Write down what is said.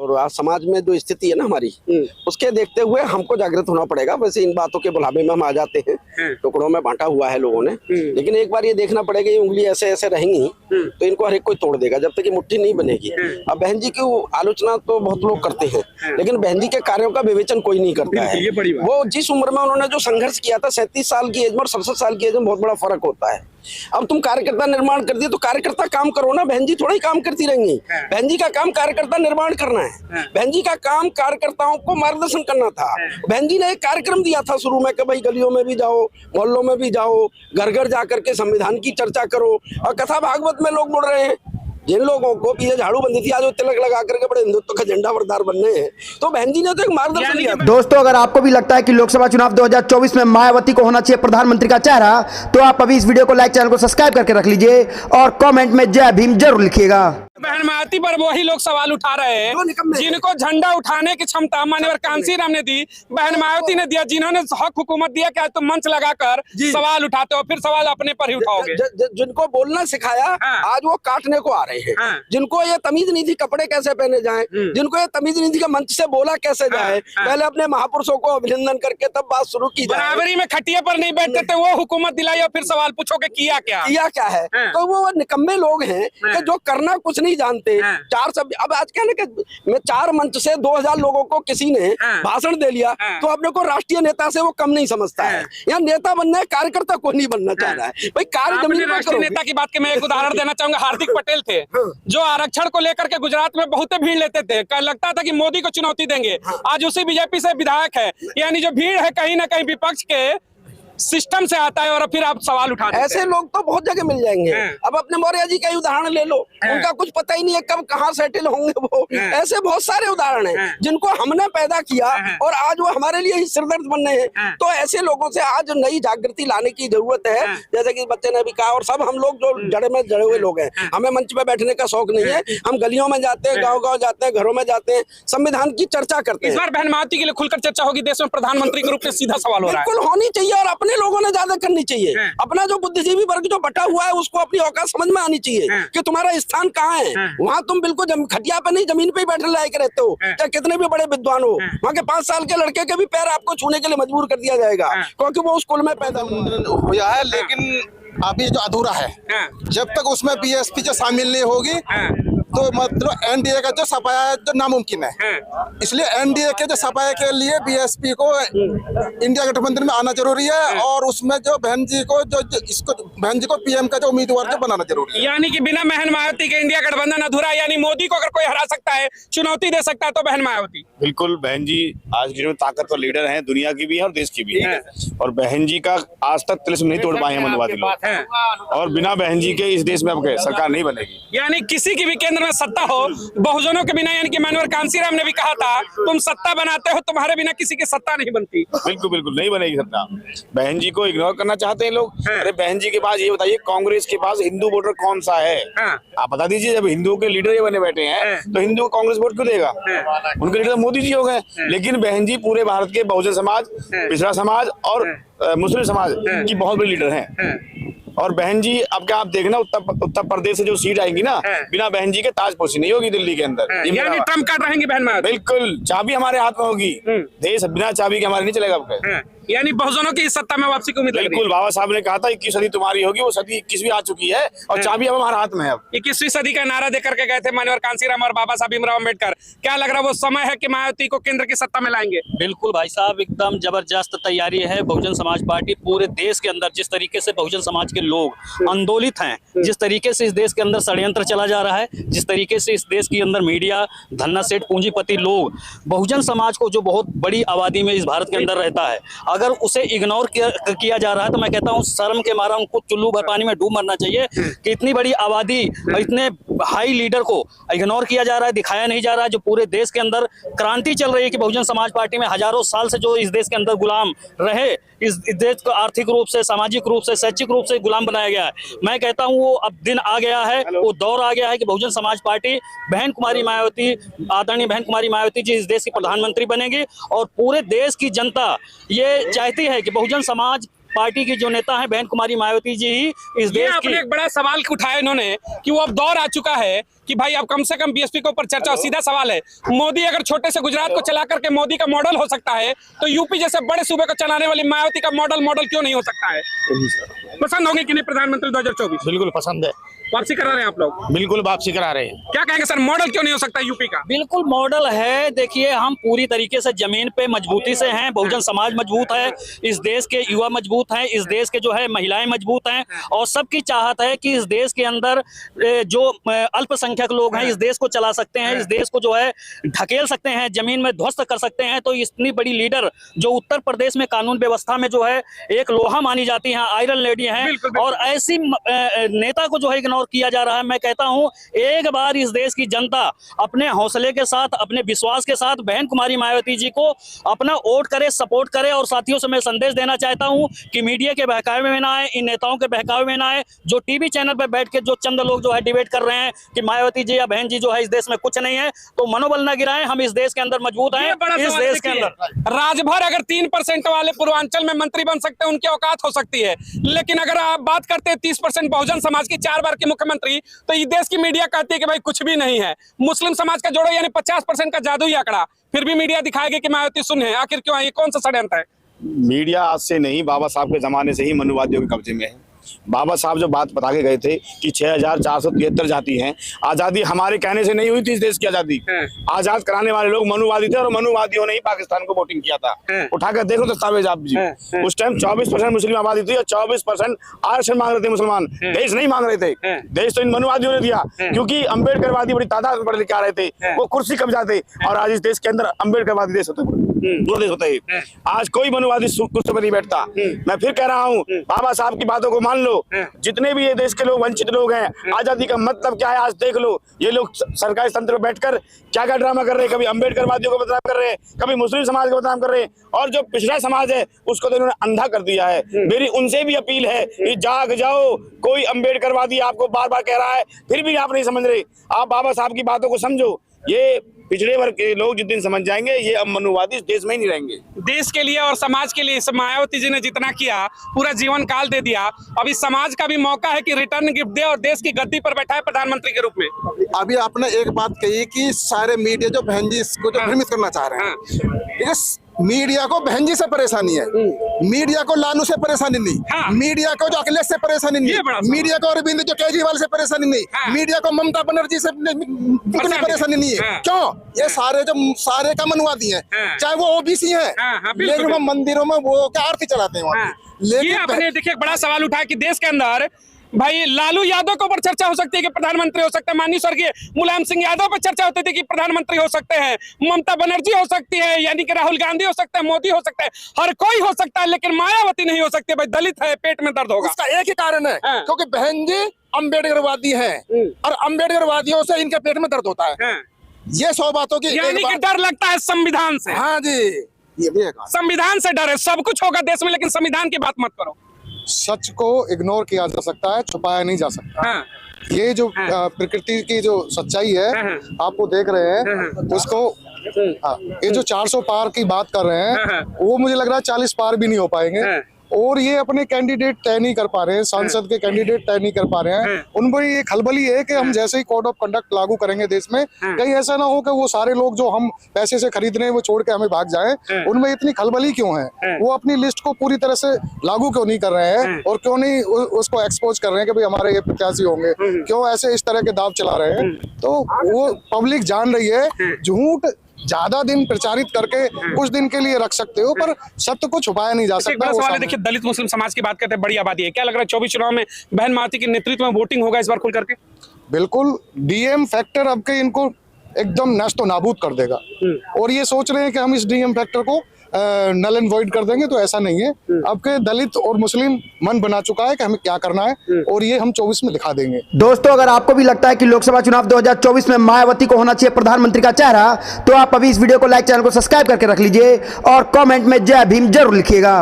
और आज समाज में जो स्थिति है ना हमारी, उसके देखते हुए हमको जागृत होना पड़ेगा। वैसे इन बातों के बुलावे में हम आ जाते हैं, टुकड़ों में बांटा हुआ है लोगों ने, लेकिन एक बार ये देखना पड़ेगा, ये उंगली ऐसे ऐसे रहेंगी तो इनको हर एक कोई तोड़ देगा जब तक ये मुट्ठी नहीं बनेगी। अब बहन जी की आलोचना तो बहुत लोग करते हैं, लेकिन बहन जी के कार्यों का विवेचन कोई नहीं करता है। वो जिस उम्र में उन्होंने जो संघर्ष किया था, 37 साल की एज में और 67 साल की एज में बहुत बड़ा फर्क होता है। अब तुम कार्यकर्ता निर्माण कर दिए तो कार्यकर्ता काम करो ना, बहन जी थोड़ा ही काम करती रहेंगी। बहन जी का काम कार्यकर्ता निर्माण करना है, बहन जी का काम कार्यकर्ताओं को मार्गदर्शन करना था। बहन जी ने एक कार्यक्रम दिया था शुरू में कि भाई गलियों में भी जाओ, मोहल्लों में भी जाओ, घर घर जाकर के संविधान की चर्चा करो। और कथा भागवत में लोग मुड़ रहे हैं, जिन लोगों को पीछे झाड़ू बंदी थी आज वो तिलक लगा करके बड़े हिंदुत्व का झंडा बरदार बनने हैं, तो बहन जी ने तो एक मार्गदर्शन दिया। दोस्तों, अगर आपको भी लगता है कि लोकसभा चुनाव 2024 में मायावती को होना चाहिए प्रधानमंत्री का चेहरा, तो आप अभी इस वीडियो को लाइक, चैनल को सब्सक्राइब करके रख लीजिए और कमेंट में जय भीम जरूर लिखिएगा। बहन मायावती पर वही लोग सवाल उठा रहे हैं जिनको झंडा उठाने की क्षमता माननीय कांसीराम ने दी, बहन मायावती ने दिया, जिन्होंने हक हुकूमत दिया कि आज तुम मंच लगाकर सवाल उठाते हो, फिर सवाल अपने पर ही उठाओगे। जिनको बोलना सिखाया आज वो काटने को आ रहे हैं। जिनको ये तमीज नहीं थी कपड़े कैसे पहने जाएं, जिनको ये तमीज नहीं थी कि मंच से बोला कैसे जाए, पहले अपने महापुरुषों को अभिनंदन करके तब बात शुरू की जाए। बराबरी में खटिया पर नहीं बैठते थे, वो हुकूमत दिलाई और फिर सवाल पूछो कि किया क्या है। तो वो निकम्मे लोग हैं कि जो करना कुछ नहीं जानते। अब आज क्या ना मैं 4 मंच से 2000 लोगों को किसी ने भाषण दे लिया तो अपने को राष्ट्रीय नेता से वो कम नहीं समझता है। यहाँ नेता बनना है, कार्यकर्ता को नहीं बनना चाह रहा है भाई। राष्ट्रीय नेता की बात के मैं एक उदाहरण देना चाहूंगा। हार्दिक पटेल थे जो आरक्षण को लेकर के गुजरात में बहुत भीड़ लेते थे, लगता था कि मोदी को चुनौती देंगे। आज उसी बीजेपी से विधायक है, यानी जो भीड़ है कहीं ना कहीं विपक्ष के सिस्टम से आता है और फिर आप सवाल उठाते हैं। ऐसे लोग तो बहुत जगह मिल जाएंगे। अब अपने मौर्य जी का ही उदाहरण ले लो, उनका कुछ पता ही नहीं है कब कहाँ सेटल होंगे वो। ऐसे बहुत सारे उदाहरण हैं जिनको हमने पैदा किया और आज वो हमारे लिए ही सिरदर्द बन रहे हैं। तो ऐसे लोगों से आज नई जागृति लाने की जरूरत है। जैसे कि बच्चे ने भी कहा, और सब हम लोग जो जड़े में जड़े हुए लोग हैं, हमें मंच पे बैठने का शौक नहीं है। हम गलियों में जाते हैं, गाँव गाँव जाते हैं, घरों में जाते हैं, संविधान की चर्चा करते हैं। इस बार बहन मायावती के लिए खुलकर चर्चा होगी, देश में प्रधानमंत्री के रूप में सीधा सवाल हो रहा है। बिल्कुल होनी चाहिए और अपने लोगों ने ज्यादा करनी चाहिए। अपना जो बुद्धिजीवी वर्ग जो बटा हुआ है उसको अपनी औकात समझ में आनी चाहिए कि तुम्हारा स्थान कहाँ है। वहाँ तुम बिल्कुल खटिया पे नहीं जमीन पे ही बैठे लायक रहते हो, चाहे कितने भी बड़े विद्वान हो। वहाँ के 5 साल के लड़के के भी पैर आपको छूने के लिए मजबूर कर दिया जाएगा क्योंकि वो स्कूल में पैदा हुआ है। लेकिन अभी जो अधूरा है, जब तक उसमें बीएसपी जो शामिल नहीं होगी तो मतलब एनडीए का जो सफाया जो नामुमकिन है। इसलिए एनडीए के जो सफाया के लिए बीएसपी को इंडिया गठबंधन में आना जरूरी है और उसमें जो बहन जी को इसको बहन जी को पीएम का जो उम्मीदवार जो बनाना जरूरी है। यानी कि बिना बहन मायावती के इंडिया गठबंधन अधूरा। यानी मोदी को अगर कोई हरा सकता है, चुनौती दे सकता है, तो बहन मायावती। बिल्कुल, बहन जी आज की जो ताकतवर लीडर हैं, दुनिया की भी है और देश की भी है। और बहन जी का आज तक तिलिस्म नहीं तोड़ पाए हैं मनवादी लोग, और बिना बहन जी के इस देश में अब सरकार नहीं बनेगी। यानी किसी की भी केंद्र में सत्ता हो, बहुजनों के बिना, यानी कि माननीय कांसीराम ने भी कहा था तुम सत्ता बनाते हो, तुम्हारे बिना किसी की सत्ता नहीं बनती। बिल्कुल बिल्कुल नहीं बनेगी सत्ता। बहन जी को इग्नोर करना चाहते हैं लोग। अरे बहन जी के पास ये बताइए, कांग्रेस के पास हिंदू वोटर कौन सा है? आप बता दीजिए। जब हिंदुओं के लीडर ये बने बैठे हैं तो हिंदू कांग्रेस वोट क्यों देगा? उनके लीडर मोदी जी हो गए। लेकिन बहन जी पूरे भारत के बहुजन समाज, पिछड़ा समाज और मुस्लिम समाज की बहुत बड़ी लीडर है। और बहन जी अब क्या आप देखना, उत्तर प्रदेश से जो सीट आएंगी ना, बिना बहन जी के ताजपोशी नहीं होगी दिल्ली के अंदर। यानी ट्रम्प कार्ड रहेंगी बहन मायावती। बिल्कुल, चाबी हमारे हाथ में होगी। देश बिना चाबी के हमारे नहीं चलेगा। यानी बहुजनों की सत्ता में वापसी को उम्मीद है। बिल्कुल, बाबा साहब ने कहा था 21वीं सदी तुम्हारी होगी, वो सदी 21वीं आ चुकी है और चाबी अब हमारे हाथ में है। अब 21वीं सदी का नारा देकर के गए थे माननीय कांसीराम और बाबा साहब भीमराव अम्बेडकर। क्या लग रहा है वो समय है कि मायावती को केंद्र की सत्ता में लाएंगे? बिल्कुल भाई साहब, एकदम जबरदस्त तैयारी है। बहुजन समाज पार्टी पूरे देश के अंदर, जिस तरीके से बहुजन समाज के लोग आंदोलित हैं, जिस तरीके से इस देश के अंदर षड्यंत्र चला जा रहा है, जिस तरीके से इस देश के अंदर मीडिया, धन्ना सेठ, पूंजीपति लोग बहुजन समाज को, जो बहुत बड़ी आबादी में इस भारत के अंदर रहता है, अगर उसे इग्नोर किया जा रहा है तो मैं कहता हूं शर्म के मारा उनको चुल्लू भर पानी में डूब मरना चाहिए कि इतनी बड़ी आबादी, इतने हाई लीडर को इग्नोर किया जा रहा है, दिखाया नहीं जा रहा है। जो पूरे देश के अंदर क्रांति चल रही है कि बहुजन समाज पार्टी में हजारों साल से जो इस देश के अंदर गुलाम रहे, इस देश को आर्थिक रूप से, सामाजिक रूप से, शैक्षिक रूप से गुलाम बनाया गया है। मैं कहता हूं वो अब दिन आ गया है, वो दौर आ गया है कि बहुजन समाज पार्टी, बहन कुमारी मायावती, आदरणीय बहन कुमारी मायावती जी इस देश की प्रधानमंत्री बनेगी। और पूरे देश की जनता ये चाहती है कि बहुजन समाज पार्टी की जो नेता है बहन कुमारी मायावती जी ही इस देश की। एक बड़ा सवाल उठाया इन्होंने कि वो अब दौर आ चुका है कि भाई अब कम से कम बीएसपी के ऊपर चर्चा हो। सीधा सवाल है, मोदी अगर छोटे से गुजरात को चला करके मोदी का मॉडल हो सकता है, तो यूपी जैसे बड़े सूबे को चलाने वाली मायावती का मॉडल क्यों नहीं हो सकता है? पसंद होंगे कि नहीं प्रधानमंत्री 2024? बिल्कुल पसंद है, वापसी करा रहे हैं आप लोग? बिल्कुल वापसी करा रहे हैं। क्या कहेंगे सर, मॉडल क्यों नहीं हो सकता यूपी का? बिल्कुल मॉडल है। देखिए, हम पूरी तरीके से जमीन पे मजबूती से हैं। बहुजन समाज मजबूत है, इस देश के युवा मजबूत हैं, इस देश के जो है महिलाएं मजबूत हैं, और सबकी चाहत है कि इस देश के अंदर जो अल्पसंख्यक लोग हैं इस देश को चला सकते हैं, इस देश को जो है ढकेल सकते हैं, जमीन में ध्वस्त कर सकते हैं। तो इतनी बड़ी लीडर जो उत्तर प्रदेश में कानून व्यवस्था में जो है एक लोहा मानी जाती है, आयरन लेडी है, और ऐसी नेता को जो है इग्नोर किया जा रहा है। मैं कहता हूं, एक बार इस देश की जनता अपने हौसले के साथ, अपने विश्वास के साथ बहन कुमारी मायावती जी को अपना वोट करे, सपोर्ट करे। और साथियों से मैं संदेश देना चाहता हूं कि मीडिया के बहकावे में ना आए, इन नेताओं के बहकावे में ना आए, जो टीवी चैनल पर बैठ के जो चंद लोग जो है डिबेट कर रहे हैं कि मायावती जी या बहन जी जो है इस देश में कुछ नहीं है, तो मनोबल ना गिराएं। हम इस देश के अंदर मजबूत हैं, इस देश के अंदर राजभर अगर 3% वाले पूर्वांचल में मंत्री बन सकते हैं, उनकी औकात हो सकती है। लेकिन अगर आप बात करते हैं 30% बहुजन समाज की 4 बार के मुख्यमंत्री, तो ये देश की मीडिया कहती है कि भाई कुछ भी नहीं है। मुस्लिम समाज का जोड़ो यानी 50% का जादुई आंकड़ा, फिर भी मीडिया दिखाएगी कि मायावती सुन है। आखिर क्यों है? ये कौन सा षड्यंत्र है? मीडिया आज से नहीं, बाबा साहब के जमाने से ही मनुवादियों के कब्जे में है। बाबा साहब जो बात बता के गए थे कि 6473 जाति हैं, आजादी हमारे कहने से नहीं हुई थी। इस देश की आजादी आजाद कराने वाले लोग मनुवादी थे, और मनुवादियों ने ही पाकिस्तान को वोटिंग किया था। उठाकर देखो दस्तावेज आप जी। उस टाइम 24% मुस्लिम आबादी थी और 24% आरक्षण मांग रहे थे मुसलमान। देश नहीं मांग रहे थे, देश तो इन मनुवादियों ने दिया, क्योंकि अम्बेडकरवादी बड़ी तादाद में पढ़ लिख आ रहे थे, वो कुर्सी कब्जा थे। और आज इस देश के अंदर अम्बेडकरवादी देश होते हैं। आज कोई मनुवादी कुर्सी पर नहीं बैठता। मैं फिर कह रहा हूँ, बाबा साहब की बातों को मान लो। जितने भी ये देश के लोग वंचित लोग हैं, आजादी का मतलब क्या है आज देख लो। ये लोग सरकारी तंत्र में बैठकर क्या क्या ड्रामा कर रहे हैं, कभी अम्बेडकरवादियों को बदनाम कर रहे हैं, कभी मुस्लिम समाज को बदनाम कर रहे हैं, और जो पिछड़ा समाज है उसको तो इन्होंने अंधा कर दिया है। मेरी उनसे भी अपील है कि जाग जाओ। कोई अम्बेडकरवादी आपको बार बार कह रहा है, फिर भी आप नहीं समझ रहे। आप बाबा साहब की बातों को समझो। ये पिछड़े वर्ग के लोग जिस दिन समझ जाएंगे, ये अब मनुवादी इस देश में ही नहीं रहेंगे। देश के लिए और समाज के लिए इस मायावती जी ने जितना किया, पूरा जीवन काल दे दिया। अब इस समाज का भी मौका है कि रिटर्न गिफ्ट दे और देश की गद्दी पर बैठा है प्रधानमंत्री के रूप में। अभी आपने एक बात कही कि सारे मीडिया जो बहन जी को जो भ्रमित करना चाह रहे हैं, मीडिया को बहन जी से परेशानी है, मीडिया को लालू से परेशानी नहीं, मीडिया को जो अखिलेश से परेशानी नहीं, मीडिया को अरविंद जो केजरीवाल से परेशानी नहीं, मीडिया को ममता बनर्जी से परेशानी नहीं है। क्यों? ये सारे का मनुवादी है, चाहे वो ओबीसी है, लेकिन वो मंदिरों में वो क्या आरती चलाते हैं। लेकिन आपने देखिए बड़ा सवाल उठाया कि देश के अंदर भाई लालू यादव के ऊपर चर्चा हो सकती है कि प्रधानमंत्री हो सकते हैं, माननीय स्वर्गीय मुलायम सिंह यादव पर चर्चा होती थी कि प्रधानमंत्री हो सकते हैं, ममता बनर्जी हो सकती है, यानी कि राहुल गांधी हो सकते हैं, मोदी हो सकते हैं, हर कोई हो सकता है, लेकिन मायावती नहीं हो सकती। भाई दलित है, पेट में दर्द होगा। इसका एक ही कारण है, क्योंकि बहन जी अम्बेडकरवादी है, और अम्बेडकरवादियों से इनके पेट में दर्द होता है। ये 100 बातों की, यानी कि डर लगता है संविधान से। हाँ जी, ये भी है। संविधान से डर है। सब कुछ होगा देश में, लेकिन संविधान की बात मत करो। सच को इग्नोर किया जा सकता है, छुपाया नहीं जा सकता। ये जो प्रकृति की जो सच्चाई है, आप वो देख रहे हैं उसको। ये जो 400 पार की बात कर रहे हैं, वो मुझे लग रहा है 40 पार भी नहीं हो पाएंगे। और ये अपने कैंडिडेट तय नहीं कर पा रहे हैं, सांसद के कैंडिडेट तय नहीं कर पा रहे हैं। उनमें ये खलबली है कि हम जैसे ही कोड ऑफ कंडक्ट लागू करेंगे देश में, कहीं ऐसा ना हो कि वो सारे लोग जो हम पैसे से खरीद रहे हैं वो छोड़ के हमें भाग जाएं। उनमें इतनी खलबली क्यों है? वो अपनी लिस्ट को पूरी तरह से लागू क्यों नहीं कर रहे हैं, और क्यों नहीं उसको एक्सपोज कर रहे हैं कि भाई हमारे ये प्रत्याशी होंगे? क्यों ऐसे इस तरह के दाव चला रहे हैं? तो वो पब्लिक जान रही है, झूठ ज्यादा दिन प्रचारित करके कुछ दिन के लिए रख सकते हो, पर सत्य को छुपाया नहीं जा सकता। सवाल है, देखिए दलित मुस्लिम समाज की बात करते हैं, बड़ी आबादी है। क्या लग रहा है 24 चुनाव में बहन मायावती के नेतृत्व में वोटिंग होगा इस बार खुल करके? बिल्कुल, डीएम फैक्टर अब के इनको एकदम नष्ट नाबूद कर देगा। और ये सोच रहे हैं कि हम इस डीएम फैक्टर को नल एंड वॉइड कर देंगे, तो ऐसा नहीं है। अब के दलित और मुस्लिम मन बना चुका है कि हमें क्या करना है, और ये हम 24 में दिखा देंगे। दोस्तों, अगर आपको भी लगता है कि लोकसभा चुनाव 2024 में मायावती को होना चाहिए प्रधानमंत्री का चेहरा, तो आप अभी इस वीडियो को लाइक, चैनल को सब्सक्राइब करके रख लीजिए और कमेंट में जय भीम जरूर लिखिएगा।